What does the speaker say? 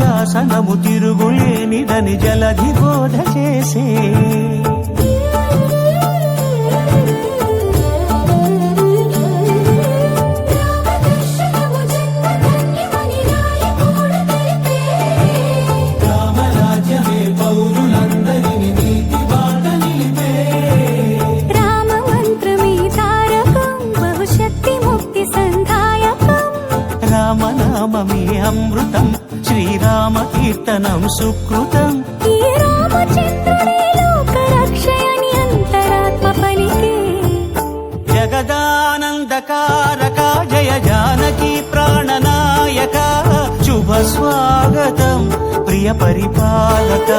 శాసనము తిరుగులేనిదని జలధి బోధ చేసే రామనామమే అమృతం శ్రీరామ కీర్తనం సుకృతం ఈ రామచంద్రుడే లోకరక్షయని అంతరాత్మ పలికే జగదానందకారక జయ జానకి ప్రాణనాయక శుభ స్వాగతం ప్రియ పరిపాలక